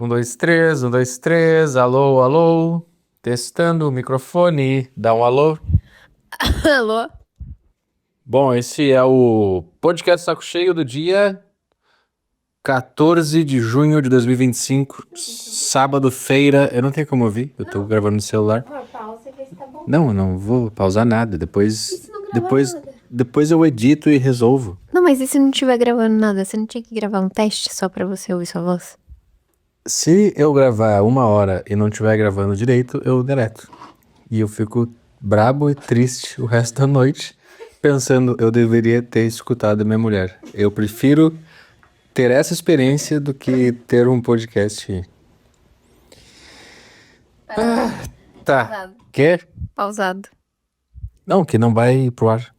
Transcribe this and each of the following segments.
Um, dois, três, um, dois, três, alô, alô. Testando o microfone, dá um alô. Alô? Bom, esse é o podcast Saco Cheio do dia 14 de junho de 2025, sábado-feira. Eu não tenho como ouvir, eu tô gravando no celular. Pausa e vê se tá bom. Não, eu não vou pausar nada, E depois, se não gravar depois, nada? depois eu edito e resolvo. Não, mas e se não estiver gravando nada? Você não tinha que gravar um teste só pra você ouvir sua voz? Se eu gravar 1 hora e não estiver gravando direito, eu deleto. E eu fico brabo e triste o resto da noite, pensando, eu deveria ter escutado a minha mulher. Eu prefiro ter essa experiência do que ter um podcast. Tá. Pausado. Quer? Pausado. Não, que não vai pro ar.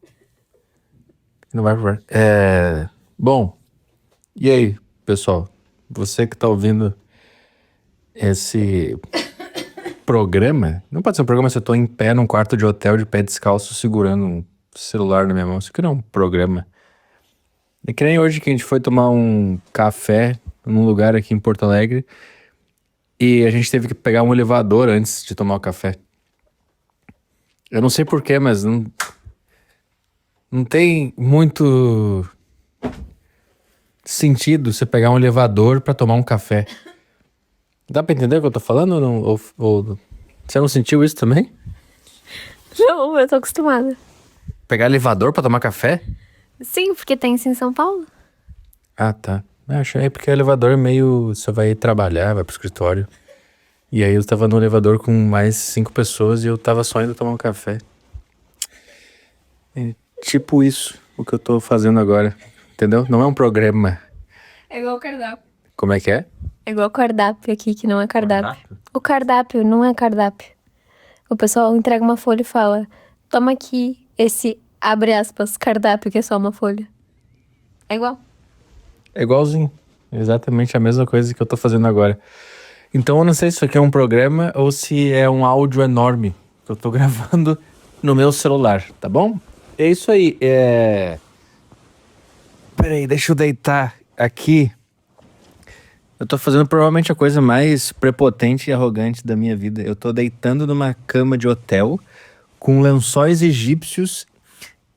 Que não vai pro ar. Bom, e aí, pessoal? Você que tá ouvindo esse programa, não pode ser um programa se eu tô em pé num quarto de hotel de pé descalço segurando um celular na minha mão. Isso aqui não é um programa. É que nem hoje que a gente foi tomar um café num lugar aqui em Porto Alegre e a gente teve que pegar um elevador antes de tomar o café. Eu não sei porquê, mas não tem muito sentido você pegar um elevador pra tomar um café. Dá pra entender o que eu tô falando ou não? Ou você não sentiu isso também? Não, eu tô acostumada. Pegar elevador pra tomar café? Sim, porque tem isso em São Paulo. Ah, tá. Eu achei porque o elevador é meio. Você vai trabalhar, vai pro escritório. E aí eu tava no elevador com mais 5 pessoas e eu tava só indo tomar um café. É tipo isso, o que eu tô fazendo agora. Entendeu? Não é um programa. É igual o cardápio. Como é que é? É igual o cardápio aqui, que não é cardápio. Cardápio? O cardápio não é cardápio. O pessoal entrega uma folha e fala: toma aqui esse, abre aspas, cardápio, que é só uma folha. É igual. É igualzinho. Exatamente a mesma coisa que eu tô fazendo agora. Então eu não sei se isso aqui é um programa ou se é um áudio enorme que eu tô gravando no meu celular, tá bom? É isso aí. Peraí, deixa eu deitar aqui. Eu tô fazendo provavelmente a coisa mais prepotente e arrogante da minha vida. Eu tô deitando numa cama de hotel com lençóis egípcios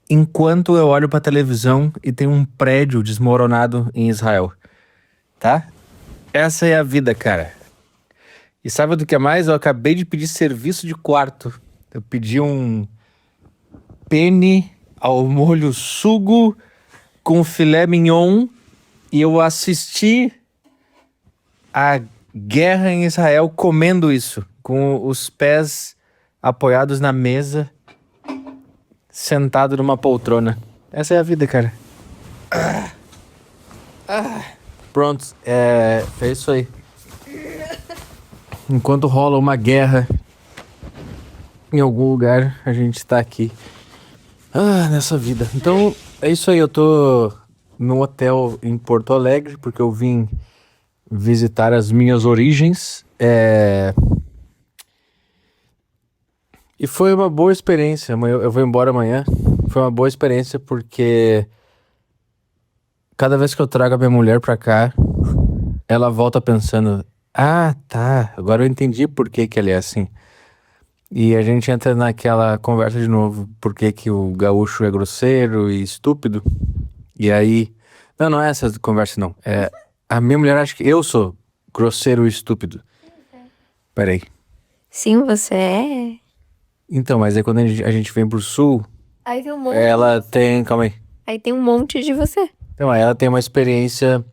enquanto eu olho pra televisão e tem um prédio desmoronado em Israel, tá? Essa é a vida, cara. E sabe do que é mais? Eu acabei de pedir serviço de quarto. Eu pedi um penne ao molho sugo com filé mignon e eu assisti a guerra em Israel comendo isso, com os pés apoiados na mesa, sentado numa poltrona. Essa é a vida, cara. Pronto, é isso aí. Enquanto rola uma guerra em algum lugar, a gente tá aqui. Nessa vida. Então, é isso aí. Eu tô no hotel em Porto Alegre, porque eu vim visitar as minhas origens. E foi uma boa experiência. Eu vou embora amanhã. Foi uma boa experiência porque cada vez que eu trago a minha mulher pra cá, ela volta pensando: ah, tá, agora eu entendi por que que ele é assim. E a gente entra naquela conversa de novo, por que que o gaúcho é grosseiro e estúpido. E aí, não é essa conversa não. A minha mulher acha que eu sou grosseiro e estúpido. Peraí. Sim, você é. Então, mas aí quando a gente vem pro sul, Aí tem um monte. ela tem, calma aí. Aí tem um monte de você. Então, aí ela tem uma experiência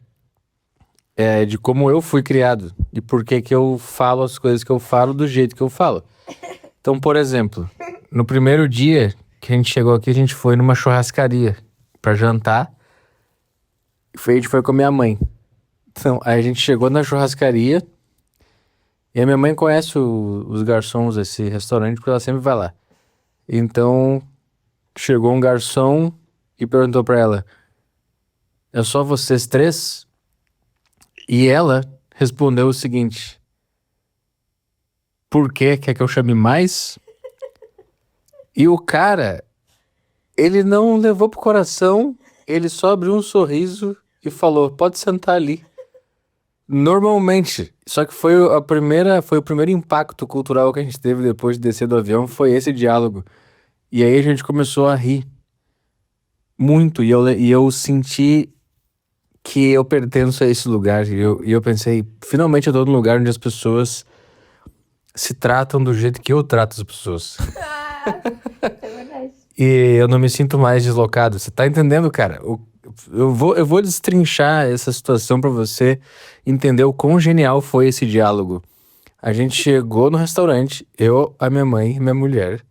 de como eu fui criado e por que que eu falo as coisas que eu falo do jeito que eu falo. Então, por exemplo, no primeiro dia que a gente chegou aqui, a gente foi numa churrascaria pra jantar. A gente foi com a minha mãe. Então, aí a gente chegou na churrascaria e a minha mãe conhece os garçons desse restaurante porque ela sempre vai lá. Então, chegou um garçom e perguntou pra ela: é só vocês três? E ela respondeu o seguinte: por quê? Quer que eu chame mais? E o cara, ele não levou pro coração, ele só abriu um sorriso e falou: pode sentar ali. Normalmente. Só que foi foi o primeiro impacto cultural que a gente teve depois de descer do avião, foi esse diálogo. E aí a gente começou a rir muito, e eu senti que eu pertenço a esse lugar. E eu pensei, finalmente eu tô num lugar onde as pessoas se tratam do jeito que eu trato as pessoas. É verdade. E eu não me sinto mais deslocado. Você tá entendendo, cara? Eu vou destrinchar essa situação pra você entender o quão genial foi esse diálogo. A gente chegou no restaurante, eu, a minha mãe e minha mulher.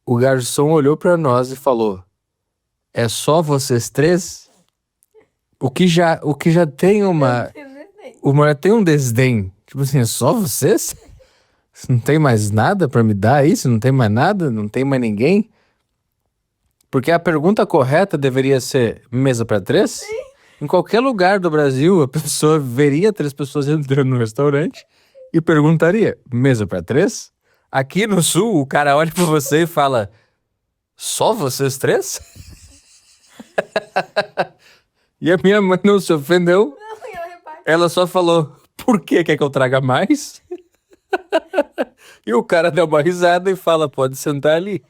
O garçom olhou pra nós e falou: "É só vocês três?" O que já tem tem um desdém. Tipo assim, é só vocês? Você não tem mais nada pra me dar aí? Você não tem mais nada? Não tem mais ninguém? Porque a pergunta correta deveria ser mesa pra três? Em qualquer lugar do Brasil, a pessoa veria 3 pessoas entrando no restaurante e perguntaria: mesa pra três? Aqui no sul, o cara olha pra você e fala: só vocês três? E a minha mãe não se ofendeu. Ela só falou: por que quer que eu traga mais? E o cara deu uma risada e fala: pode sentar ali.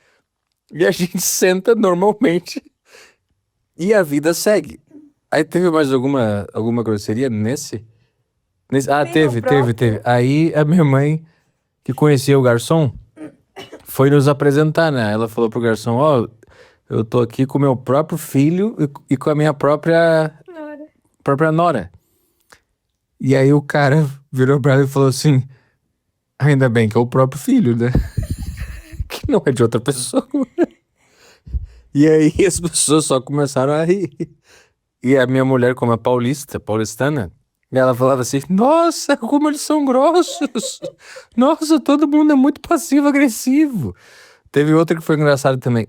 E a gente senta normalmente e a vida segue. Aí teve mais alguma grosseria nesse? Ah, Tem o teve. próprio. Aí a minha mãe, que conhecia o garçom, foi nos apresentar, né? Ela falou pro garçom: ó, eu tô aqui com o meu próprio filho e com a minha própria nora. E aí o cara virou pra ela e falou assim: ainda bem que é o próprio filho, né? Que não é de outra pessoa. E aí as pessoas só começaram a rir. E a minha mulher, como é paulistana, ela falava assim: nossa, como eles são grossos! Nossa, todo mundo é muito passivo-agressivo. Teve outra que foi engraçada também.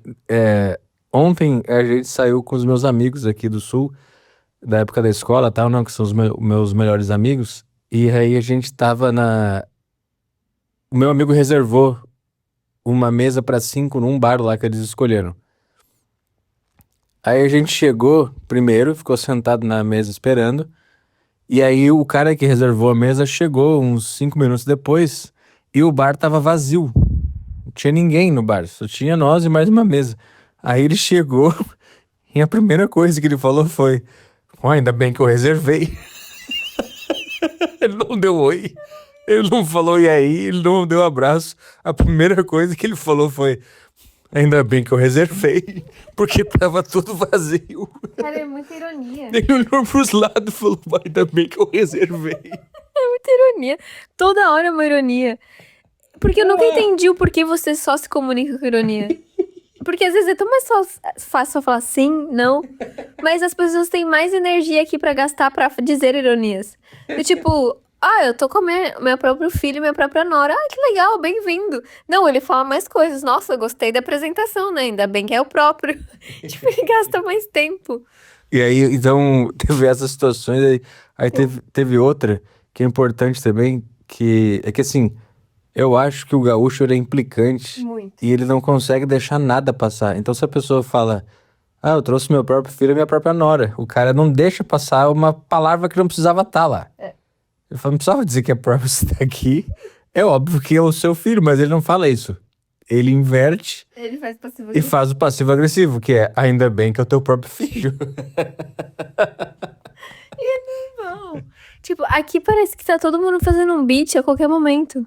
Ontem a gente saiu com os meus amigos aqui do Sul, da época da escola, tal, não, que são os meus melhores amigos. E aí a gente tava na. O meu amigo reservou uma mesa pra 5 num bar lá que eles escolheram. Aí a gente chegou primeiro, ficou sentado na mesa esperando. E aí o cara que reservou a mesa chegou uns 5 minutos depois e o bar tava vazio. Não tinha ninguém no bar, só tinha nós e mais uma mesa. Aí ele chegou e a primeira coisa que ele falou foi: "Ó, ainda bem que eu reservei." Ele não deu oi, ele não falou e aí, ele não deu abraço. A primeira coisa que ele falou foi: ainda bem que eu reservei, porque tava tudo vazio. Cara, é muita ironia. Ele olhou pros lados e falou: ainda bem que eu reservei. Muita ironia. Toda hora é uma ironia. Porque eu nunca entendi o porquê você só se comunica com ironia. Porque às vezes é tão mais fácil só falar sim, não. Mas as pessoas têm mais energia aqui pra gastar pra dizer ironias. E tipo, eu tô com meu próprio filho e minha própria nora. Ah, que legal, bem-vindo. Não, ele fala mais coisas. Nossa, gostei da apresentação, né? Ainda bem que é o próprio. Tipo, ele gasta mais tempo. E aí, então, teve essas situações, aí teve outra que é importante também, que é que assim, eu acho que o gaúcho ele é implicante Muito. e ele não consegue deixar nada passar. Então, se a pessoa fala: ah, eu trouxe meu próprio filho e minha própria nora, o cara não deixa passar uma palavra que não precisava estar lá. Ele fala: não precisava dizer que é próprio você tá aqui. É óbvio que é o seu filho, mas ele não fala isso. Ele inverte Ele faz passivo e faz o passivo-agressivo, que é: ainda bem que é o teu próprio filho. Não. Tipo, aqui parece que tá todo mundo fazendo um beat a qualquer momento.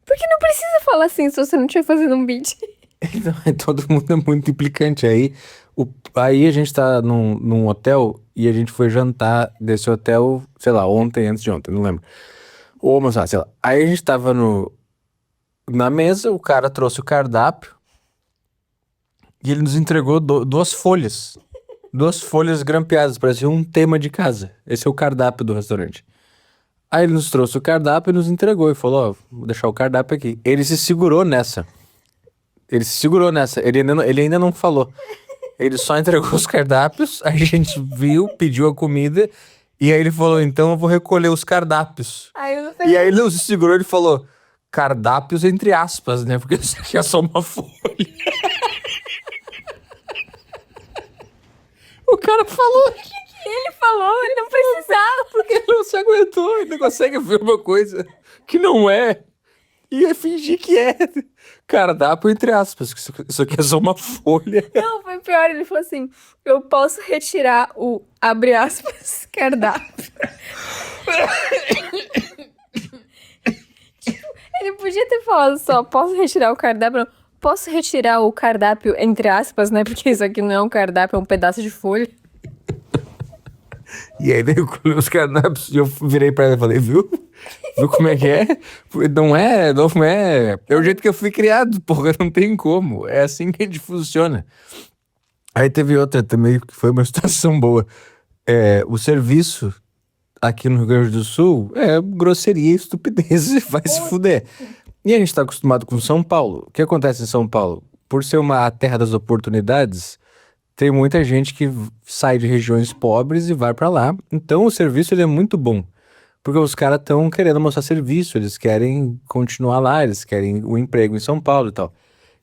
Porque não precisa falar assim se você não estiver fazendo um beat. Então, todo mundo é muito implicante. Aí a gente tá num hotel e a gente foi jantar desse hotel, sei lá, ontem, antes de ontem, não lembro. Ou almoçar, sei lá. Aí a gente tava na mesa, o cara trouxe o cardápio e ele nos entregou 2 folhas. 2 folhas grampeadas, parecia um tema de casa. Esse é o cardápio do restaurante. Aí ele nos trouxe o cardápio e nos entregou e falou: ó, vou deixar o cardápio aqui. Ele se segurou nessa. Ele ainda não falou. Ele só entregou os cardápios, a gente viu, pediu a comida, e aí ele falou: então eu vou recolher os cardápios. Aí eu não sei. E aí ele não se segurou, ele falou: cardápios entre aspas, né? Porque isso aqui é só uma folha. O cara falou: Ele falou, ele não precisava. Porque ele não se aguentou, ele não consegue ver uma coisa que não é. E é fingir que é. Cardápio, entre aspas. Isso aqui é só uma folha. Não, foi pior. Ele falou assim: eu posso retirar o, abre aspas, cardápio. Tipo, ele podia ter falado só: posso retirar o cardápio. Não, posso retirar o cardápio, entre aspas, né? Porque isso aqui não é um cardápio, é um pedaço de folha. E aí daí eu colei os cardápios e eu virei pra ela e falei, viu? Viu como é que é? Não é. É o jeito que eu fui criado, porra, não tem como. É assim que a gente funciona. Aí teve outra também, que foi uma situação boa. O serviço aqui no Rio Grande do Sul é grosseria e estupidez, vai se fuder. E a gente tá acostumado com São Paulo. O que acontece em São Paulo? Por ser a terra das oportunidades, tem muita gente que sai de regiões pobres e vai pra lá. Então o serviço ele é muito bom. Porque os caras estão querendo mostrar serviço, eles querem continuar lá, eles querem o emprego em São Paulo e tal.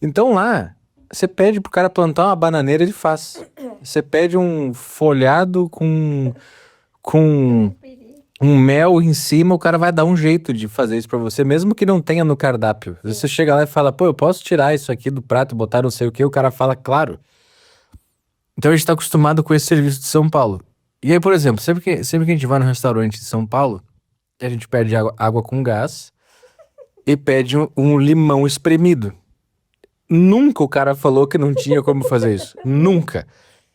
Então lá, você pede pro cara plantar uma bananeira, ele faz. Você pede um folhado com um mel em cima, o cara vai dar um jeito de fazer isso pra você, mesmo que não tenha no cardápio. Você chega lá e fala, pô, eu posso tirar isso aqui do prato, botar não sei o que, o cara fala, claro. Então a gente tá acostumado com esse serviço de São Paulo. E aí, por exemplo, sempre que a gente vai no restaurante de São Paulo, a gente pede água com gás e pede um limão espremido. Nunca o cara falou que não tinha como fazer isso. Nunca.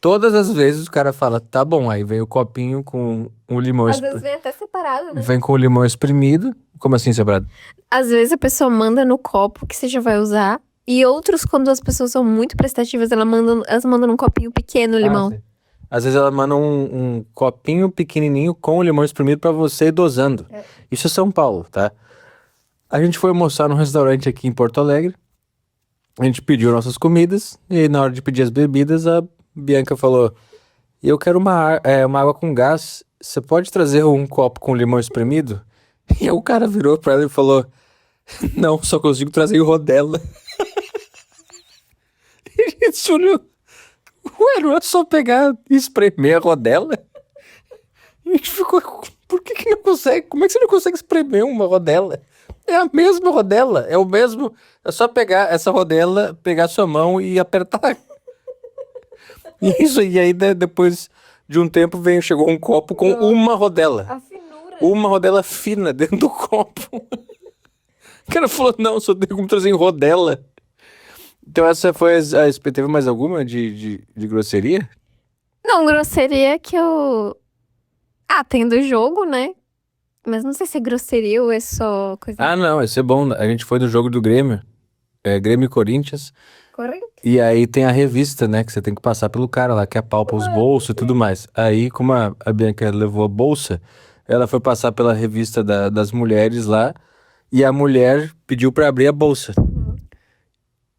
Todas as vezes o cara fala, tá bom, aí vem o copinho com o limão Às vezes vem até separado, né? Vem com o limão espremido. Como assim separado? Às vezes a pessoa manda no copo que você já vai usar. E outros, quando as pessoas são muito prestativas, elas mandam num copinho pequeno o limão. Sim. Às vezes ela manda um copinho pequenininho com o limão espremido pra você ir dosando. Isso é São Paulo, tá? A gente foi almoçar num restaurante aqui em Porto Alegre. A gente pediu nossas comidas. E aí, na hora de pedir as bebidas, a Bianca falou, eu quero uma água com gás. Você pode trazer um copo com limão espremido? E aí o cara virou pra ela e falou, não, só consigo trazer o rodela. E a gente olhou, ué, não é só pegar e espremer a rodela? E a gente ficou, por que não consegue? Como é que você não consegue espremer uma rodela? É a mesma rodela, é o mesmo, é só pegar essa rodela, pegar sua mão e apertar. E aí depois de um tempo chegou um copo com uma rodela. A finura. Uma rodela fina dentro do copo. O cara falou, não, só tem como trazer em rodela. Então essa foi teve mais alguma de grosseria? Não, grosseria que eu... Ah, tem do jogo, né? Mas não sei se é grosseria ou é só coisa... Ah, não, esse é bom. A gente foi no jogo do Grêmio. Grêmio e Corinthians. Corrente. E aí tem a revista, né? Que você tem que passar pelo cara lá, que apalpa os bolsos e tudo mais. Aí, como a Bianca levou a bolsa, ela foi passar pela revista das mulheres lá. E a mulher pediu pra abrir a bolsa.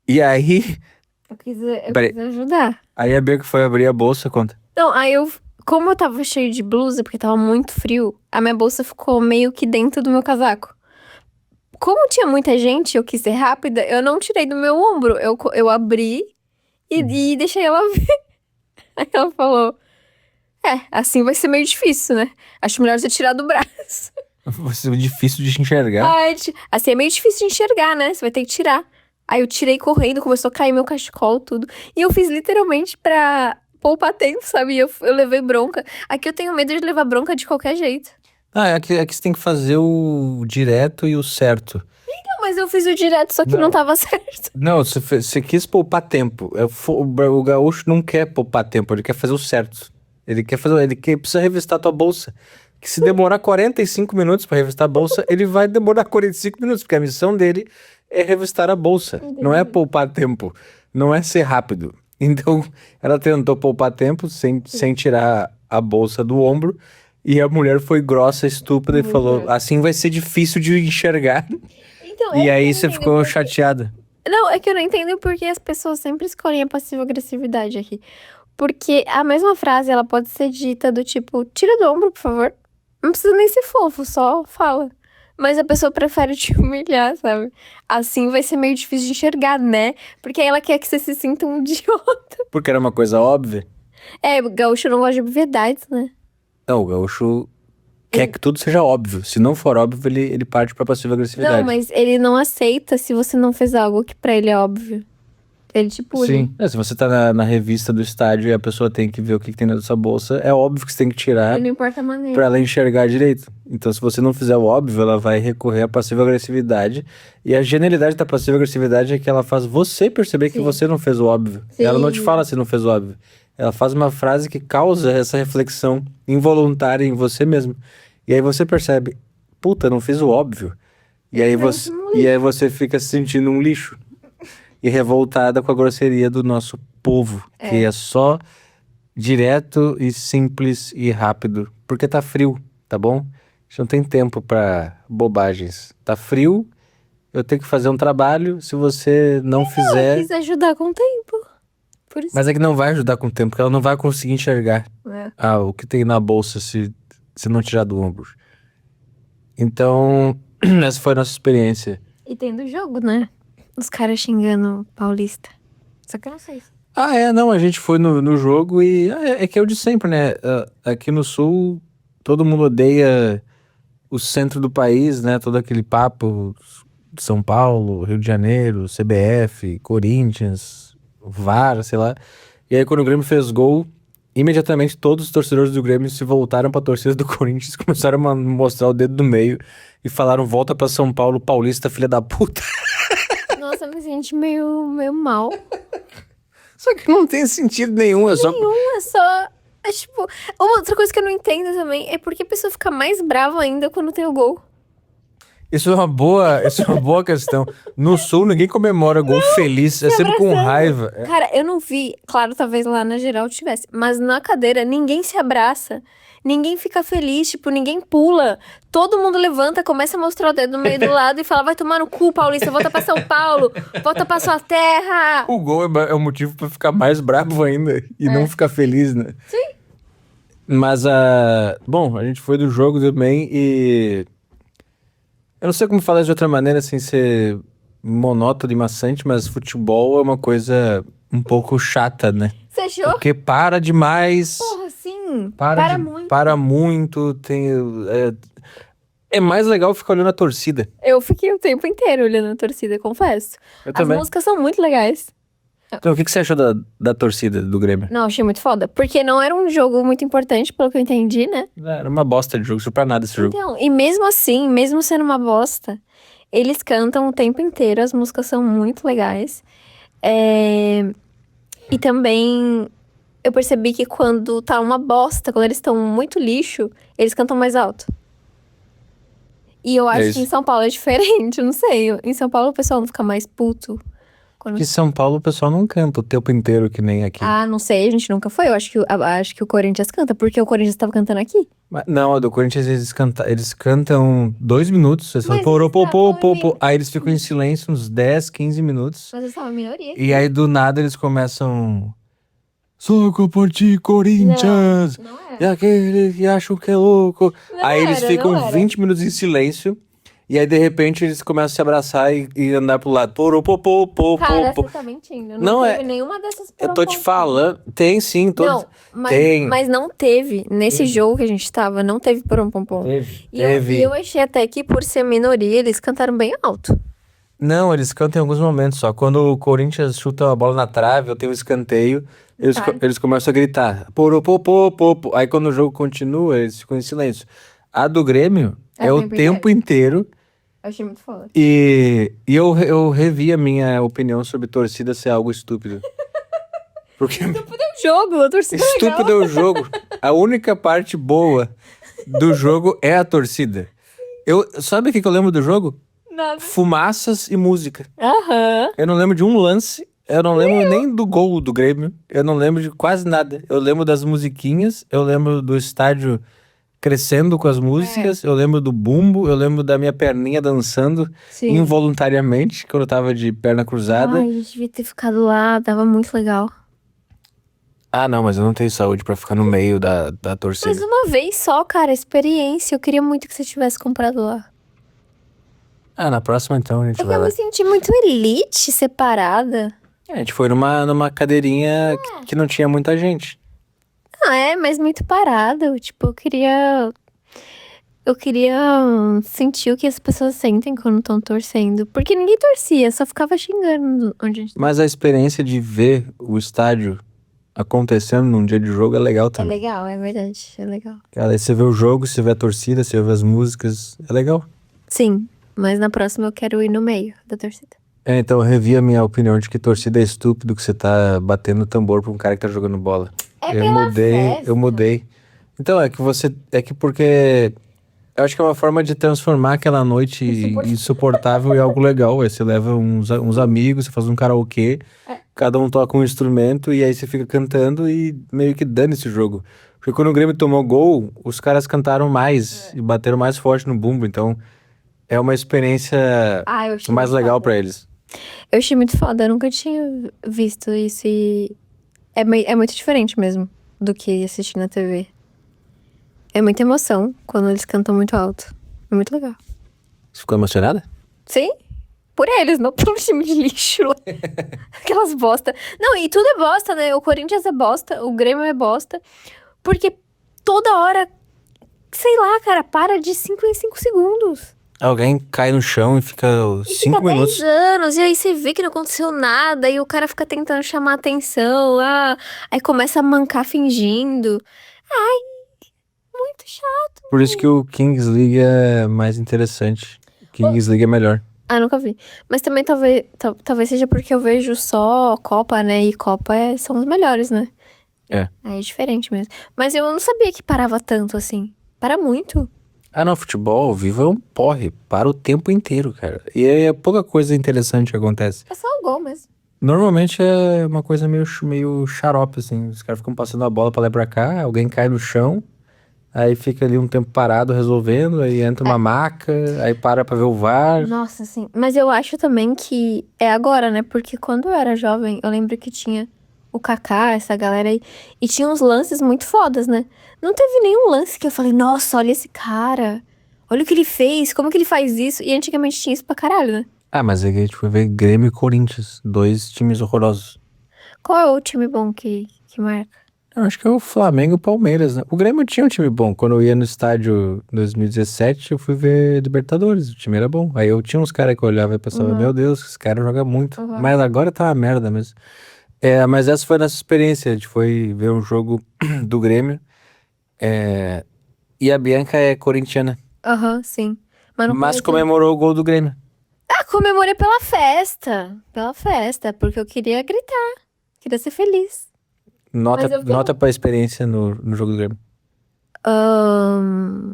E aí... Eu quis ajudar. Aí a Bianca foi abrir a bolsa, conta. Não, aí como eu tava cheio de blusa, porque tava muito frio, a minha bolsa ficou meio que dentro do meu casaco. Como tinha muita gente, eu quis ser rápida, eu não tirei do meu ombro. Eu abri e deixei ela ver. Aí ela falou, assim vai ser meio difícil, né? Acho melhor você tirar do braço. Vai ser difícil de enxergar. Assim é meio difícil de enxergar, né? Você vai ter que tirar. Aí eu tirei correndo, começou a cair meu cachecol, tudo. E eu fiz literalmente pra poupar tempo, sabe? Eu levei bronca. Aqui eu tenho medo de levar bronca de qualquer jeito. Aqui você tem que fazer o direto e o certo. Não, mas eu fiz o direto, só que não tava certo. Não, você quis poupar tempo. O gaúcho não quer poupar tempo, ele quer fazer o certo. Ele precisa revistar a tua bolsa. Que se demorar 45 minutos pra revistar a bolsa, ele vai demorar 45 minutos, porque a missão dele é revistar a bolsa. Entendi. Não é poupar tempo, não é ser rápido. Então, ela tentou poupar tempo sem tirar a bolsa do ombro. E a mulher foi grossa, estúpida e falou, assim vai ser difícil de enxergar. Então, E aí você ficou chateada. Não, é que eu não entendo porque as pessoas sempre escolhem a passiva-agressividade aqui. Porque a mesma frase, ela pode ser dita do tipo, tira do ombro, por favor. Não precisa nem ser fofo, só fala. Mas a pessoa prefere te humilhar, sabe? Assim vai ser meio difícil de enxergar, né? Porque aí ela quer que você se sinta um idiota. Porque era uma coisa óbvia. O gaúcho não gosta de obviedades, né? Não, o gaúcho quer que tudo seja óbvio. Se não for óbvio, ele parte pra passiva agressividade. Não, mas ele não aceita se você não fez algo que pra ele é óbvio. Ele te pune. Sim. Se você tá na revista do estádio e a pessoa tem que ver o que tem dentro da sua bolsa, é óbvio que você tem que tirar Não importa a maneira. pra ela enxergar direito. Então, se você não fizer o óbvio, ela vai recorrer à passiva agressividade. E a genialidade da passiva agressividade é que ela faz você perceber que Sim. você não fez o óbvio. Sim. Ela não te fala se não fez o óbvio. Ela faz uma frase que causa essa reflexão involuntária em você mesmo. E aí você percebe, puta, não fiz o óbvio. E aí você fica se sentindo um lixo. E revoltada com a grosseria do nosso povo, que é só direto e simples e rápido. Porque tá frio, tá bom? A gente não tem tempo pra bobagens. Tá frio, eu tenho que fazer um trabalho, se você não Eu fizer... quis ajudar com o tempo. Por isso. Mas é que não vai ajudar com o tempo, porque ela não vai conseguir enxergar o que tem na bolsa se não tirar do ombro. Então, essa foi a nossa experiência. E tem do jogo, né? Os caras xingando Paulista. Só que eu não sei. Não, a gente foi no jogo e é que é o de sempre, né? Aqui no Sul, todo mundo odeia o centro do país, né? Todo aquele papo de São Paulo, Rio de Janeiro, CBF, Corinthians, VAR, sei lá. E aí quando o Grêmio fez gol, imediatamente todos os torcedores do Grêmio se voltaram pra torcida do Corinthians, começaram a mostrar o dedo do meio e falaram: volta pra São Paulo, paulista, filha da puta. Nossa, eu me senti meio mal. Só que não tem sentido nenhum, é só... É só... É tipo... Outra coisa que eu não entendo também é porque a pessoa fica mais brava ainda quando tem o gol. Isso é uma boa questão. No Sul, ninguém comemora gol feliz, é sempre com raiva. Cara, eu não vi... Claro, talvez lá na geral tivesse. Mas na cadeira, ninguém se abraça. Ninguém fica feliz, tipo, ninguém pula. Todo mundo levanta, começa a mostrar o dedo no meio do lado e fala: vai tomar no cu, Paulista, volta pra São Paulo, volta pra sua terra. O gol é um motivo pra ficar mais bravo ainda e não ficar feliz, né? Sim. Mas, bom, a gente foi do jogo também e... Eu não sei como falar de outra maneira sem ser monótono e maçante, mas futebol é uma coisa um pouco chata, né? Você achou? Porque para demais... Porra, sim. Para muito. Para muito, é mais legal ficar olhando a torcida. Eu fiquei o tempo inteiro olhando a torcida, confesso. Eu As também. músicas são muito legais. Então, o que você achou da torcida do Grêmio? Não, achei muito foda. Porque não era um jogo muito importante, pelo que eu entendi, né? Era uma bosta de jogo, não pra nada esse jogo. Então, e mesmo assim, mesmo sendo uma bosta, eles cantam o tempo inteiro, as músicas são muito legais. E também eu percebi que quando tá uma bosta, quando eles estão muito lixo, eles cantam mais alto. E eu acho que em São Paulo é diferente, eu não sei. Em São Paulo o pessoal não fica mais puto. Em São Paulo o pessoal não canta o tempo inteiro que nem aqui. Ah, não sei, a gente nunca foi. Eu acho que o Corinthians canta, porque o Corinthians tava cantando aqui. Mas, não, a do Corinthians eles cantam 2 minutos, eles falam pô. Aí eles ficam em silêncio uns 10, 15 minutos. Mas eles são uma minoria. E aí do nada eles começam... Soco por ti, Corinthians! Não E era. aquele que acham que é louco. Não Aí eles era, ficam não era. 20 minutos em silêncio. E aí, de repente, eles começam a se abraçar e andar pro lado. Cara, você tá mentindo. Não teve nenhuma dessas Eu tô te falando. Tem sim, todos. Não, Tem. mas não teve. Nesse jogo que a gente tava, não teve porom-pom-pom. Teve. E eu achei até que, por ser minoria, eles cantaram bem alto. Não, eles cantam em alguns momentos só. Quando o Corinthians chuta a bola na trave, eu tenho um escanteio, eles começam a gritar. Aí quando o jogo continua, eles ficam em silêncio. A do Grêmio é o tempo inteiro. Eu achei muito foda. E eu revi a minha opinião sobre torcida ser algo estúpido. Porque Estúpido é o jogo, a torcida estúpido é o jogo. A única parte boa do jogo é a torcida. Sabe o que eu lembro do jogo? Nada. Fumaças e música. Aham. Eu não lembro de um lance, eu não lembro nem do gol do Grêmio, eu não lembro de quase nada. Eu lembro das musiquinhas, eu lembro do estádio crescendo com as músicas, eu lembro do bumbo, eu lembro da minha perninha dançando involuntariamente, quando eu tava de perna cruzada. Ai, a gente devia ter ficado lá, tava muito legal. Ah, não, mas eu não tenho saúde pra ficar no meio da torcida. Mas uma vez só, cara, experiência. Eu queria muito que você tivesse comprado lá. Ah, na próxima então a gente É que vai eu lá. me senti muito elite, separada. A gente foi numa cadeirinha que não tinha muita gente. Ah, mas muito parado. Tipo, eu queria sentir o que as pessoas sentem quando estão torcendo. Porque ninguém torcia, só ficava xingando onde a gente tá. Mas a experiência de ver o estádio acontecendo num dia de jogo é legal É também. legal, é verdade, é legal. Cara, aí você vê o jogo, você vê a torcida, você vê as músicas, é legal. Sim, mas na próxima eu quero ir no meio da torcida. Então eu revi a minha opinião de que torcida é estúpido, que você tá batendo tambor pra um cara que tá jogando bola. É Eu pela mudei, festa. eu mudei. Então, é que porque eu acho que é uma forma de transformar aquela noite insuportável em algo legal. Aí você leva uns amigos, você faz um karaokê, cada um toca um instrumento e aí você fica cantando e meio que dane esse jogo. Porque quando o Grêmio tomou gol, os caras cantaram mais e bateram mais forte no bumbo, então é uma experiência Ah, eu achei mais muito legal foda. pra eles. Eu achei muito foda, eu nunca tinha visto isso e é muito diferente mesmo do que assistir na TV. É muita emoção quando eles cantam muito alto. É muito legal. Você ficou emocionada? Sim, por eles, não pelo time de lixo. Aquelas bosta. Não, e tudo é bosta, né? O Corinthians é bosta, o Grêmio é bosta. Porque toda hora, sei lá, cara, para de 5 em 5 segundos. Alguém cai no chão e fica E 5 fica 10 minutos. anos, e aí você vê que não aconteceu nada, e o cara fica tentando chamar atenção, aí começa a mancar fingindo. Ai, muito chato. Por isso que o Kings League é mais interessante. Kings League é melhor. Ah, nunca vi. Mas também talvez seja porque eu vejo só Copa, né? E Copa são os melhores, né? É. Aí é diferente mesmo. Mas eu não sabia que parava tanto assim. Para muito. Ah, não, futebol ao vivo é um porre. Para o tempo inteiro, cara. E é pouca coisa interessante que acontece. É só o gol mesmo. Normalmente é uma coisa meio xarope, assim. Os caras ficam passando a bola pra lá e pra cá, alguém cai no chão, aí fica ali um tempo parado resolvendo, aí entra uma maca, aí para pra ver o VAR. Nossa, sim. Mas eu acho também que é agora, né? Porque quando eu era jovem, eu lembro que tinha o Kaká, essa galera aí, e tinha uns lances muito fodas, né? Não teve nenhum lance que eu falei, nossa, olha esse cara. Olha o que ele fez, como que ele faz isso? E antigamente tinha isso pra caralho, né? Ah, mas é que a gente foi ver Grêmio e Corinthians, dois times horrorosos. Qual é o time bom que marca? Eu acho que é o Flamengo e o Palmeiras, né? O Grêmio tinha um time bom. Quando eu ia no estádio em 2017, eu fui ver Libertadores. O time era bom. Aí eu tinha uns caras que eu olhava e pensava, meu Deus, esse cara joga muito. Mas agora tá uma merda mesmo. É, mas essa foi a nossa experiência. A gente foi ver um jogo do Grêmio. E a Bianca é corintiana. Aham, sim. Mas não Mas conhecia. comemorou o gol do Grêmio. Ah, comemorei pela festa. Pela festa, porque eu queria gritar. Queria ser feliz. Nota, Mas eu vi nota pra experiência no jogo do Grêmio.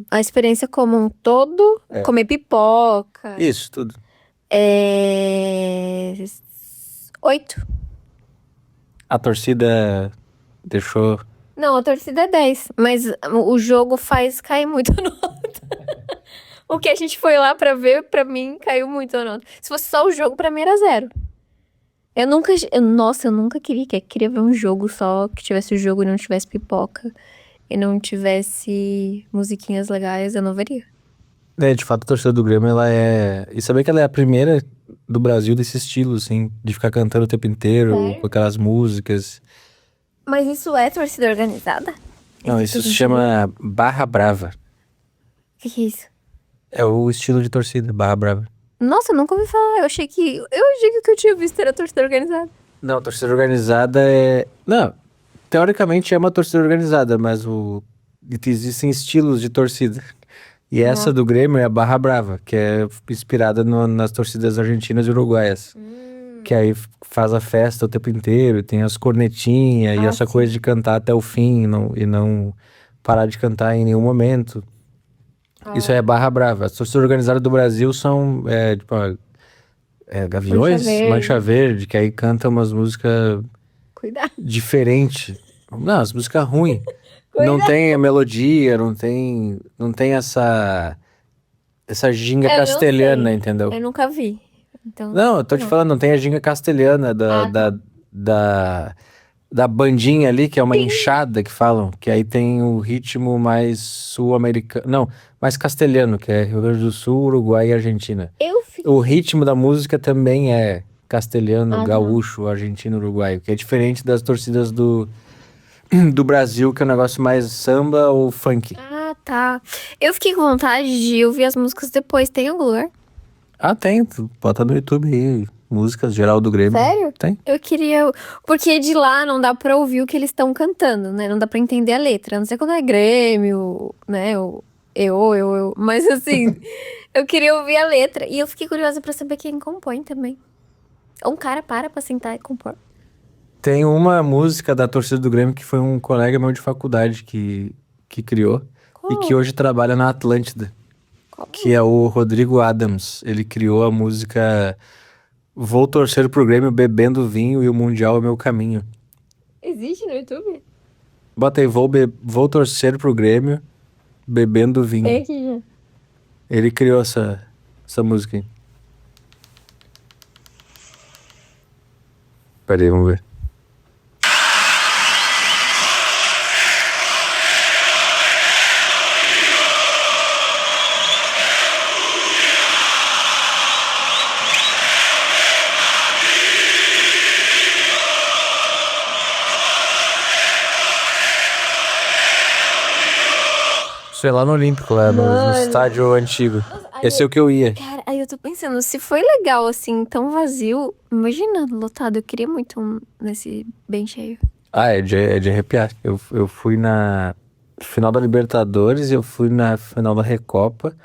A experiência como um todo, comer pipoca. Isso, tudo. 8. A torcida deixou. Não, a torcida é 10. Mas o jogo faz cair muito a nota. O que a gente foi lá pra ver, pra mim, caiu muito a nota. Se fosse só o jogo, pra mim era 0. Nossa, eu nunca queria ver um jogo só, que tivesse o jogo e não tivesse pipoca. E não tivesse musiquinhas legais, eu não veria. De fato, a torcida do Grêmio, ela é... E saber que ela é a primeira do Brasil desse estilo, assim, de ficar cantando o tempo inteiro, Sério? com aquelas músicas. Mas isso é torcida organizada? Não, isso se chama Barra Brava. O que é isso? É o estilo de torcida, Barra Brava. Nossa, eu nunca ouvi falar. Eu achei que o que eu tinha visto era torcida organizada. Não, torcida organizada é... Não, teoricamente é uma torcida organizada, mas existem estilos de torcida. E essa do Grêmio é a Barra Brava, que é inspirada nas torcidas argentinas e uruguaias. Que aí faz a festa o tempo inteiro, tem as cornetinhas e essa coisa de cantar até o fim e não parar de cantar em nenhum momento. Isso aí é Barra Brava. As torcidas organizadas do Brasil são, Gaviões, Mancha Verde, que aí canta umas músicas Cuidado. diferentes. Não, as músicas ruins. Não tem a melodia, não tem essa ginga Eu não castelhana, sei. entendeu? Eu nunca vi. Então, Não, eu tô te falando, não tem a ginga castelhana da bandinha ali, que é uma enxada que falam, que aí tem o ritmo mais sul-americano, não, mais castelhano, que é Rio Grande do Sul, Uruguai e Argentina. O ritmo da música também é castelhano, gaúcho, argentino, uruguaio, que é diferente das torcidas do do Brasil, que é um negócio mais samba ou funk. Ah, tá. Eu fiquei com vontade de ouvir as músicas depois. Tem algum lugar? Ah, tem. Tu bota no YouTube aí. Músicas geral do Grêmio. Sério? Tem. Eu queria. Porque de lá não dá pra ouvir o que eles estão cantando, né? Não dá pra entender a letra. A não sei quando é Grêmio, né? Eu. Mas assim, eu queria ouvir a letra. E eu fiquei curiosa pra saber quem compõe também. Um cara pra sentar e compor. Tem uma música da torcida do Grêmio que foi um colega meu de faculdade que criou. E que Qual? hoje trabalha na Atlântida. Qual? Que é o Rodrigo Adams. Ele criou a música Vou Torcer pro Grêmio bebendo vinho e o Mundial é meu caminho. Existe no YouTube? Bota aí, vou torcer pro Grêmio bebendo vinho. Tem aqui já. Ele criou essa música aí. Pera aí, vamos ver. Isso é lá no Olímpico, lá no Mano. estádio antigo. Ai, Esse é o que eu ia. Cara, aí eu tô pensando, se foi legal assim, tão vazio, imagina lotado. Eu queria muito um nesse bem cheio. Ah, é de arrepiar. Eu fui na final da Libertadores, eu fui na final da Recopa.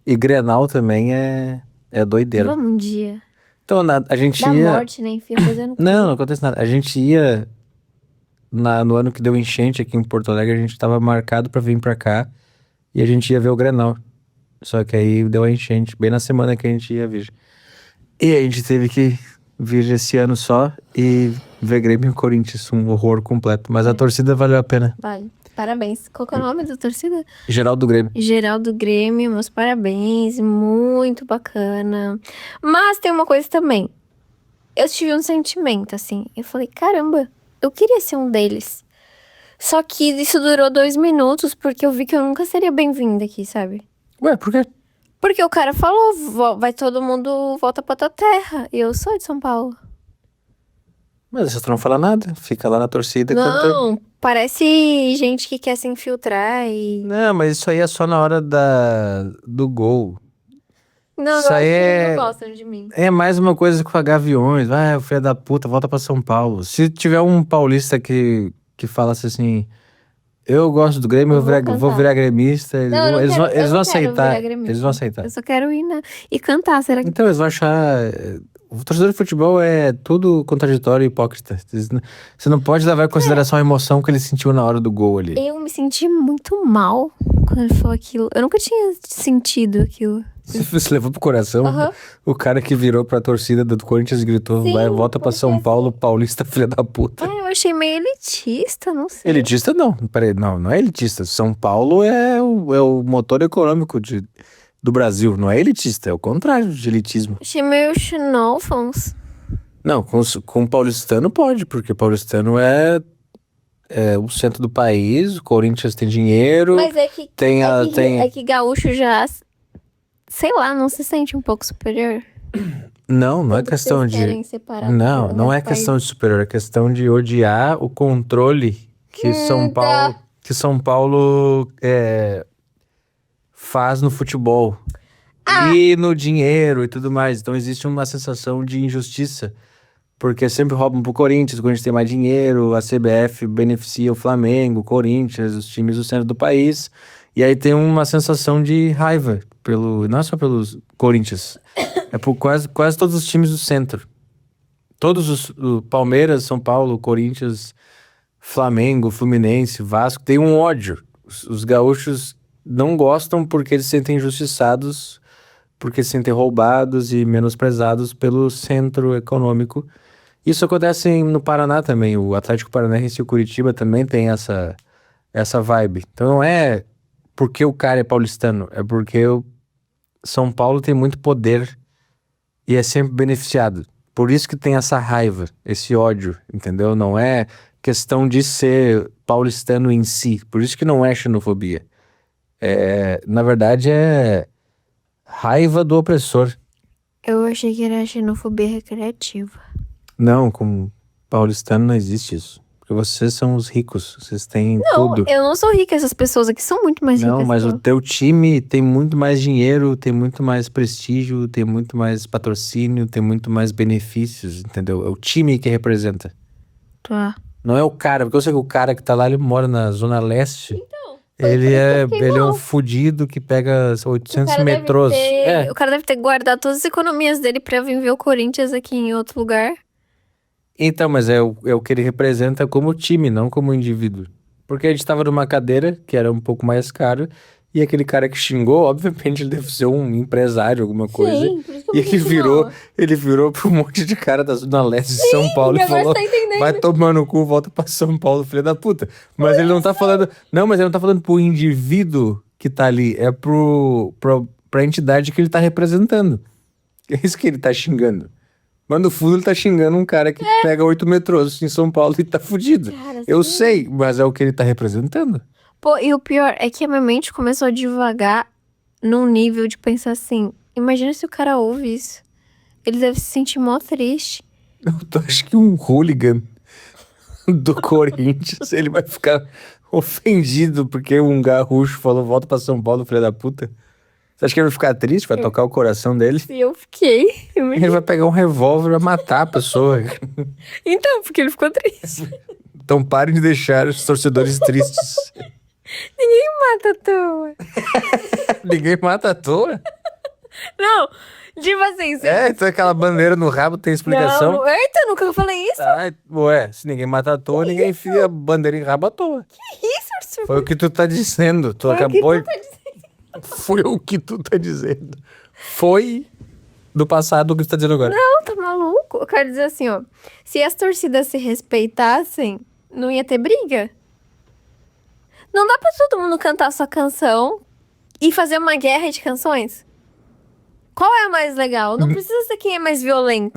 E Grenal também é doideira. Vamos um dia. Então, a gente Da ia. morte, né? Enfia coisa no cu. Não acontece nada. A gente ia. No ano que deu enchente aqui em Porto Alegre, a gente tava marcado pra vir pra cá. E a gente ia ver o Grenal. Só que aí deu a enchente, bem na semana que a gente ia vir. E a gente teve que vir esse ano só e ver Grêmio e Corinthians, um horror completo. Mas a torcida valeu a pena. Vale. Parabéns. Qual que é o nome da torcida? Geral do Grêmio. Geraldo Grêmio, meus parabéns. Muito bacana. Mas tem uma coisa também. Eu tive um sentimento, assim. Eu falei, caramba, eu queria ser um deles. Só que isso durou 2 minutos, porque eu vi que eu nunca seria bem-vinda aqui, sabe? Ué, por quê? Porque o cara falou, vai todo mundo, volta pra tua terra. E eu sou de São Paulo. Mas você não fala nada, fica lá na torcida cantando. Não, parece gente que quer se infiltrar e... Não, mas isso aí é só na hora do gol. Não, Isso eu aí acho que eles é- não gostam de mim. É mais uma coisa com a Gaviões. Vai, o filho da puta, volta pra São Paulo. Se tiver um paulista que falasse assim, eu gosto do Grêmio, Eu eu vou vou cantar. virar gremista, Não, eu não eles quero- vão, eu eles não vão quero aceitar. virar gremista. Eles vão aceitar. Eu só quero ir e cantar, será que... Então, eles vão achar. O torcedor de futebol é tudo contraditório e hipócrita. Você não pode levar em consideração a emoção que ele sentiu na hora do gol ali. Eu me senti muito mal quando ele falou aquilo. Eu nunca tinha sentido aquilo. Você levou pro coração. Aham. O cara que virou pra torcida do Corinthians e gritou: Sim, vai, volta pra porque São Paulo, paulista, filha da puta. Ah, eu achei meio elitista, não sei. Elitista não, peraí, não é elitista. São Paulo é o motor econômico do Brasil, não é elitista, é o contrário de elitismo. Achei meio xenófons. Não, com paulistano pode, porque paulistano é o centro do país, o Corinthians tem dinheiro, Mas é que, tem é que gaúcho já, sei lá, não se sente um pouco superior. Não é Tanto que questão vocês de... querem separar Não, do não é resto do país. questão de superior, é questão de odiar o controle que tá. São Paulo faz no futebol e no dinheiro e tudo mais. Então existe uma sensação de injustiça, porque sempre roubam pro Corinthians, o Corinthians tem mais dinheiro, a CBF beneficia o Flamengo, o Corinthians, os times do centro do país, e aí tem uma sensação de raiva não é só pelos Corinthians, é por quase todos os times do centro. Todos o Palmeiras, São Paulo, Corinthians, Flamengo, Fluminense, Vasco, tem um ódio. Os gaúchos não gostam porque eles se sentem injustiçados, porque se sentem roubados e menosprezados pelo centro econômico. Isso acontece no Paraná também. O Atlético Paranaense e o Curitiba também tem essa vibe. Então não é porque o cara é paulistano, é porque o São Paulo tem muito poder e é sempre beneficiado. Por isso que tem essa raiva, esse ódio, entendeu? Não é questão de ser paulistano em si. Por isso que não é xenofobia. Na verdade, é raiva do opressor. Eu achei que era xenofobia recreativa. Não, com paulistano não existe isso. Porque Porque vocês são os ricos. Vocês têm Não, tudo. eu não sou rica, essas pessoas aqui são muito mais ricas. Não, mas que o eu. teu time tem muito mais dinheiro, tem muito mais prestígio, tem muito mais patrocínio, tem muito mais benefícios, entendeu? É o time que representa. Tá. Não é o cara, porque eu sei que o cara que tá lá, ele mora na Zona Leste. Então, foi Ele por isso que é, eu fiquei ele é um mal. fudido que pega O 800 cara deve metrôs. ter, o cara deve ter guardado todas as economias dele pra vir ver o Corinthians aqui em outro lugar. Então, mas é o que ele representa como time, não como indivíduo. Porque a gente tava numa cadeira que era um pouco mais caro, e aquele cara que xingou, obviamente, ele deve ser um empresário, alguma coisa. Sim, por isso que eu E me senti mal. ele virou pra um monte de cara da Zona Leste de São Paulo e agora falou: você tá entendendo. vai tomar no cu, volta pra São Paulo, filho da puta. Mas ele não tá falando. Não, mas ele não tá falando pro indivíduo que tá ali, é pra entidade que ele tá representando. É isso que ele tá xingando. Mas no fundo ele tá xingando um cara que pega 8 metrôs em São Paulo e tá fudido. Cara, Eu sim. sei, mas é o que ele tá representando. Pô, e o pior é que a minha mente começou a devagar num nível de pensar assim, imagina se o cara ouve isso. Ele deve se sentir mó triste. Eu acho que um hooligan do Corinthians, ele vai ficar ofendido porque um gaúcho falou volta pra São Paulo, filho da puta. Você acha que ele vai ficar triste? Vai tocar o coração dele? E eu fiquei. Ele vai pegar um revólver e vai matar a pessoa. Então, porque ele ficou triste. Então parem de deixar os torcedores tristes. Ninguém mata à toa. Ninguém mata à toa? Não, tipo assim... É, então aquela bandeira no rabo tem explicação. Não, eita, nunca falei isso. Ah, ué, se ninguém mata à toa, ninguém enfia a bandeira em rabo à toa. Isso, Arthur. Foi o que tu tá dizendo. Tu Foi o que acabou. tu tá dizendo. Foi o que tu tá dizendo. Foi do passado o que tu tá dizendo agora. Não, tá maluco? Eu quero dizer assim, ó. Se as torcidas se respeitassem, não ia ter briga. Não dá pra todo mundo cantar sua canção e fazer uma guerra de canções? Qual é a mais legal? Não precisa ser quem é mais violento.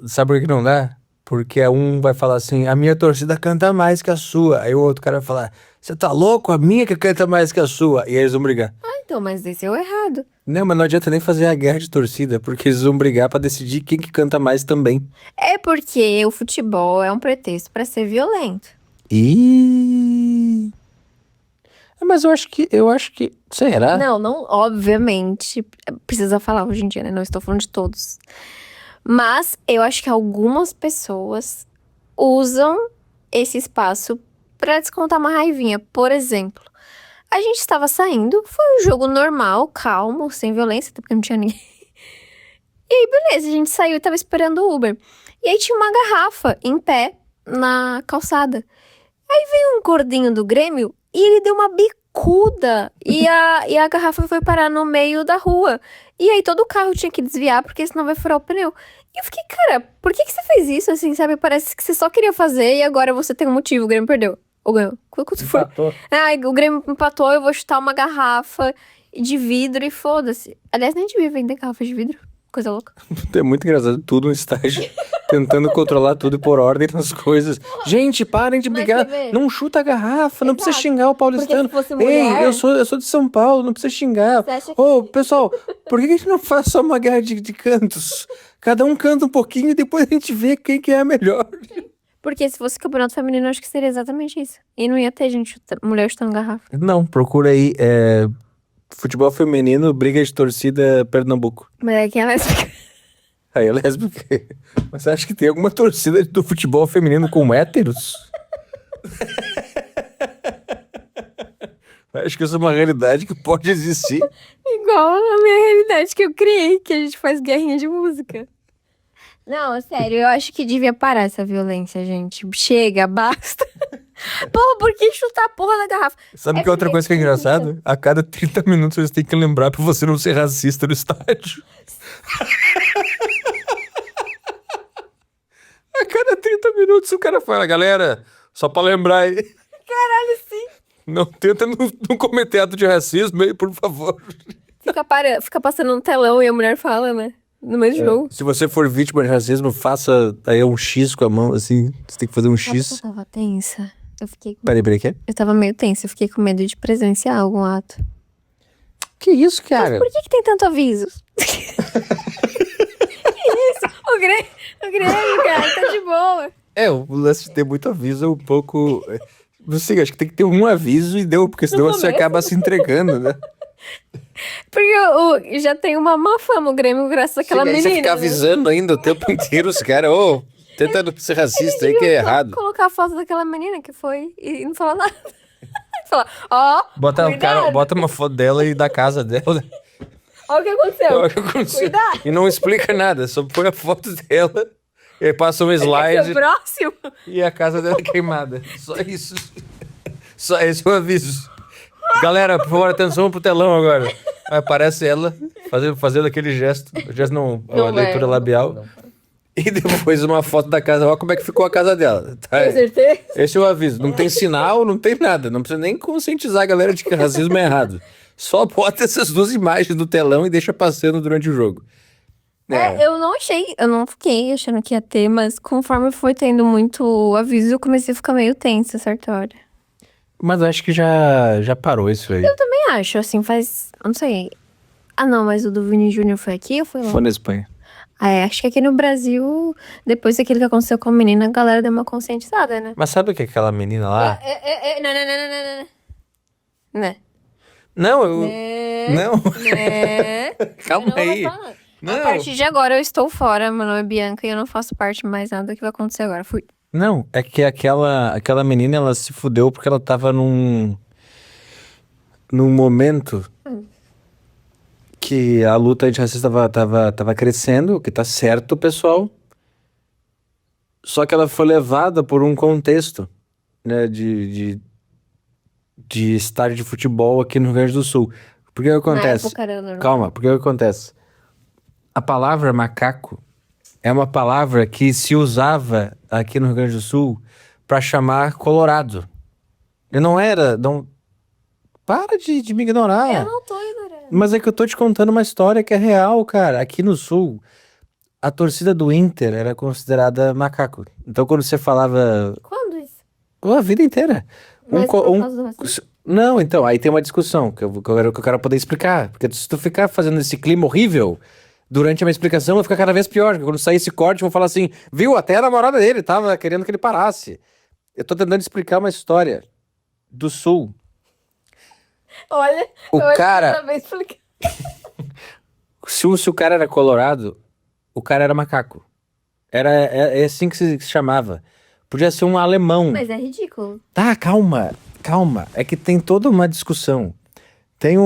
Sabe por que não dá? Porque um vai falar assim, a minha torcida canta mais que a sua. Aí o outro cara vai falar, você tá louco? A minha que canta mais que a sua. E aí eles vão brigar. Ah, então, mas esse é o errado. Não, mas não adianta nem fazer a guerra de torcida, porque eles vão brigar pra decidir quem que canta mais também. É porque o futebol é um pretexto pra ser violento. E mas eu acho que, será? Não, obviamente, precisa falar hoje em dia, né? Não estou falando de todos. Mas eu acho que algumas pessoas usam esse espaço pra descontar uma raivinha. Por exemplo, a gente estava saindo, foi um jogo normal, calmo, sem violência, até porque não tinha ninguém. E aí, beleza, a gente saiu e tava esperando o Uber. E aí tinha uma garrafa em pé na calçada. Aí veio um gordinho do Grêmio e ele deu uma bicuda. E a garrafa foi parar no meio da rua. E aí todo o carro tinha que desviar, porque senão vai furar o pneu. E eu fiquei, cara, por que você fez isso, assim, sabe? Parece que você só queria fazer e agora você tem um motivo. O Grêmio perdeu. Ou ganhou. Quanto foi? Empatou. Ah, o Grêmio empatou, eu vou chutar uma garrafa de vidro e foda-se. Aliás, nem devia vender garrafa de vidro. Coisa louca. É muito engraçado, tudo no estágio, tentando controlar tudo e pôr ordem nas coisas. Gente, parem de Mas brigar, quer ver? não chuta a garrafa, não precisa Exato. xingar o paulistano. Porque se fosse Ei, mulher- eu sou de São Paulo, não precisa xingar. Você acha Ô, pessoal, por que a gente não faz só uma guerra de cantos? Cada um canta um pouquinho e depois a gente vê quem que é a melhor. Porque se fosse campeonato feminino, eu acho que seria exatamente isso. E não ia ter mulher chutando garrafa. Não, procura aí, futebol feminino, briga de torcida Pernambuco. Mas é que ela explica. Aí é lésbica. Mas você acha que tem alguma torcida do futebol feminino com héteros? Acho que isso é uma realidade que pode existir. Igual a minha realidade que eu criei, que a gente faz guerrinha de música. Não, sério, eu acho que devia parar essa violência, gente. Chega, basta. Porra, por que chutar a porra da garrafa? Sabe É que outra porque coisa que é cansa. engraçado? A cada 30 minutos eles têm que lembrar pra você não ser racista no estádio. A cada 30 minutos o cara fala, galera, só pra lembrar aí. Caralho, sim. Não tenta não cometer ato de racismo aí, por favor. Fica passando no telão e a mulher fala, né? No meio do jogo. Se você for vítima de racismo, faça aí um X com a mão, assim. Você tem que fazer um Sabe que X. eu tava tensa? Peraí, que? Eu tava meio tensa, eu fiquei com medo de presenciar algum ato. Que isso, cara? Por que tem tanto aviso? Que isso? O Grêmio, cara, tá de boa. O lance de ter muito aviso é um pouco... Não sei, acho que tem que ter um aviso e deu, porque senão você acaba se entregando, né? Porque já tem uma má fama o Grêmio graças àquela Aí menina. você fica né? avisando ainda o tempo inteiro os caras, tentando ser racista aí que é Devia errado. Colocar a foto daquela menina que foi e não falar nada. Falar, ó, cuidado. Bota uma foto dela e da casa dela. Olha o que aconteceu. Olha o que aconteceu. Cuidado. E não explica nada, só põe a foto dela, e aí passa um Esse é slide o próximo. e a casa dela é queimada. Só isso. Só esse é o aviso. Galera, por favor, atenção pro telão agora. Aí aparece ela fazendo aquele gesto. O gesto não, a Não leitura vai. labial. E depois uma foto da casa. Olha como é que ficou a casa dela. Tá? Tem certeza? Esse é o aviso. Não tem sinal, não tem nada. Não precisa nem conscientizar a galera de que racismo é errado. Só bota essas duas imagens no telão e deixa passando durante o jogo. Eu não fiquei achando que ia ter, mas conforme foi tendo muito aviso, eu comecei a ficar meio tensa certa hora. Mas eu acho que já parou isso aí. Eu também acho, assim, faz. Eu não sei. Ah, não, mas o do Vini Júnior foi aqui ou foi lá? Foi na Espanha. Acho que aqui no Brasil, depois daquilo que aconteceu com a menina, a galera deu uma conscientizada, né? Mas sabe o que é aquela menina lá? Não. Né? Não, eu. Não. Né? Calma Eu não vou aí. falar nada. Não. A partir de agora eu estou fora, meu nome é Bianca e eu não faço parte mais nada do que vai acontecer agora. Fui. Não, é que aquela menina, ela se fudeu porque ela tava num momento que a luta antirracista tava crescendo, o que tá certo, pessoal. Só que ela foi levada por um contexto, né, de estádio de futebol aqui no Rio Grande do Sul. Porque o que acontece? Na época era normal. Calma, porque o que acontece? A palavra macaco é uma palavra que se usava aqui no Rio Grande do Sul para chamar colorado. E não era... Não... Para de me ignorar. Eu não tô ignorando. Mas é que eu tô te contando uma história que é real, cara. Aqui no Sul, a torcida do Inter era considerada macaco. Então quando você falava... Quando isso? A vida inteira. Mas por causa do racismo? Não, então, aí tem uma discussão que eu quero poder explicar. Porque se tu ficar fazendo esse clima horrível... Durante a minha explicação vai ficar cada vez pior. Quando sair esse corte, eu vou falar assim: viu, até a namorada dele tava querendo que ele parasse. Eu tô tentando explicar uma história do Sul. Olha, O eu acho cara- que talvez explicar. Se o cara era colorado, o cara era macaco. É assim que se chamava. Podia ser um alemão. Mas é ridículo. Tá, calma. É que tem toda uma discussão. Tem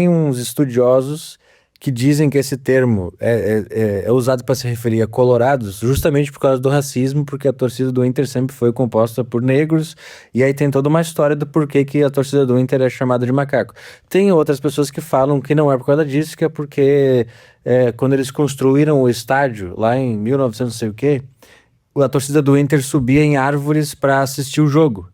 uns estudiosos que dizem que esse termo é usado para se referir a colorados justamente por causa do racismo, porque a torcida do Inter sempre foi composta por negros, e aí tem toda uma história do porquê que a torcida do Inter é chamada de macaco. Tem outras pessoas que falam que não é por causa disso, que é porque quando eles construíram o estádio, lá em 1900 não sei o quê, a torcida do Inter subia em árvores para assistir o jogo.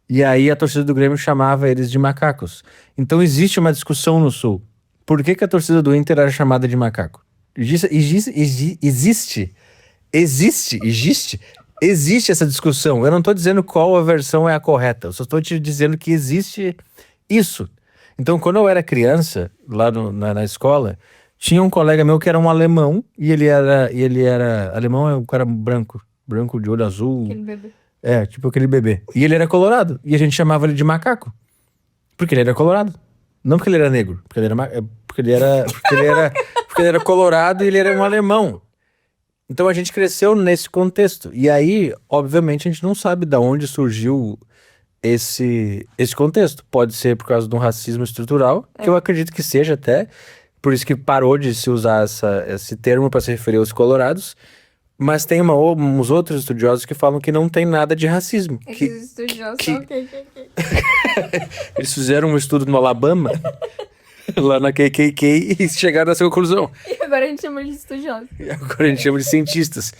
E aí a torcida do Grêmio chamava eles de macacos. Então existe uma discussão no Sul. Por que a torcida do Inter era chamada de macaco? Existe essa discussão. Eu não estou dizendo qual a versão é a correta. Eu só estou te dizendo que existe isso. Então, quando eu era criança, lá na escola, tinha um colega meu que era um alemão, e ele era alemão, é um cara branco de olho azul. Aquele bebê. Tipo aquele bebê. E ele era colorado. E a gente chamava ele de macaco. Porque ele era colorado. Não porque ele era negro. Porque ele era colorado e ele era um alemão. Então a gente cresceu nesse contexto. E aí, obviamente, a gente não sabe de onde surgiu esse contexto. Pode ser por causa de um racismo estrutural, que eu acredito que seja até. Por isso que parou de se usar esse termo para se referir aos colorados. Mas tem uns outros estudiosos que falam que não tem nada de racismo. Esses estudiosos que- são ok. Eles fizeram um estudo no Alabama, lá na KKK, e chegaram nessa conclusão. E agora a gente chama de estudiosos. E agora a gente chama de cientistas.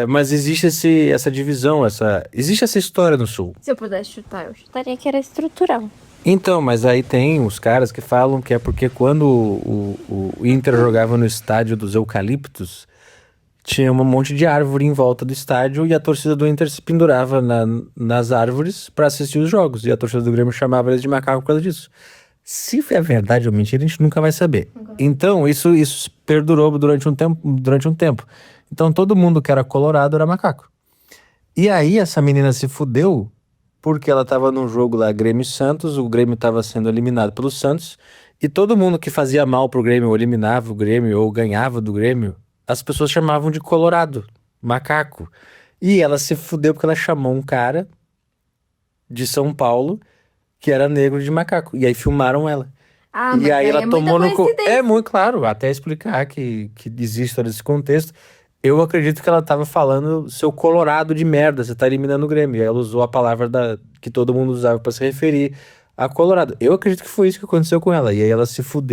Mas existe essa divisão, existe essa história no Sul. Se eu pudesse chutar, eu chutaria que era estrutural. Então, mas aí tem os caras que falam que é porque quando o Inter jogava no estádio dos Eucaliptos, tinha um monte de árvore em volta do estádio e a torcida do Inter se pendurava nas árvores para assistir os jogos. E a torcida do Grêmio chamava eles de macaco por causa disso. Se é verdade ou mentira, a gente nunca vai saber. Então, isso perdurou durante um tempo. Então, todo mundo que era colorado era macaco. E aí essa menina se fudeu porque ela tava num jogo lá, Grêmio e Santos, o Grêmio tava sendo eliminado pelo Santos, e todo mundo que fazia mal pro Grêmio, ou eliminava o Grêmio, ou ganhava do Grêmio, as pessoas chamavam de colorado, macaco. E ela se fudeu porque ela chamou um cara de São Paulo que era negro de macaco. E aí filmaram ela. Ah, E mas aí aí ela é muita tomou no cu. É coincidência. muito claro, até explicar que existe todo esse contexto. Eu acredito que ela tava falando seu colorado de merda, você tá eliminando o Grêmio. E aí ela usou a palavra que todo mundo usava pra se referir a Colorado. Eu acredito que foi isso que aconteceu com ela. E aí ela se fudeu.